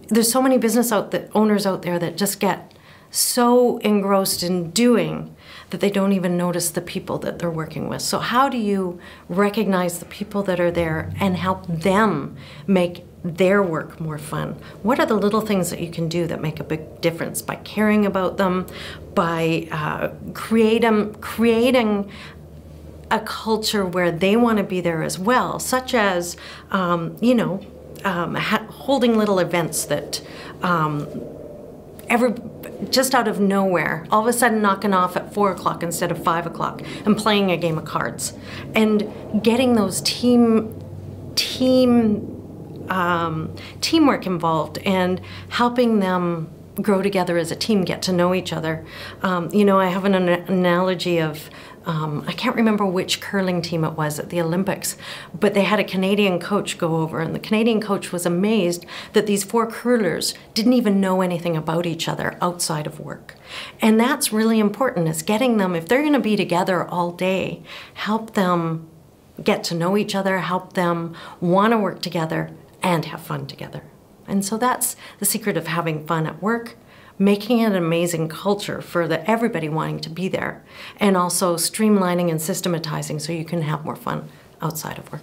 there's so many owners out there that just get so engrossed in doing that they don't even notice the people that they're working with. So how do you recognize the people that are there and help them make their work more fun? What are the little things that you can do that make a big difference by caring about them, by creating a culture where they want to be there as well, such as, holding little events that just out of nowhere, all of a sudden knocking off at 4 o'clock instead of 5 o'clock and playing a game of cards and getting those teamwork involved and helping them grow together as a team, get to know each other. I have an analogy of, I can't remember which curling team it was at the Olympics, but they had a Canadian coach go over, and the Canadian coach was amazed that these 4 curlers didn't even know anything about each other outside of work. And that's really important, is getting them, if they're going to be together all day, help them get to know each other, help them want to work together and have fun together. And so that's the secret of having fun at work, making it an amazing culture for everybody wanting to be there, and also streamlining and systematizing so you can have more fun outside of work.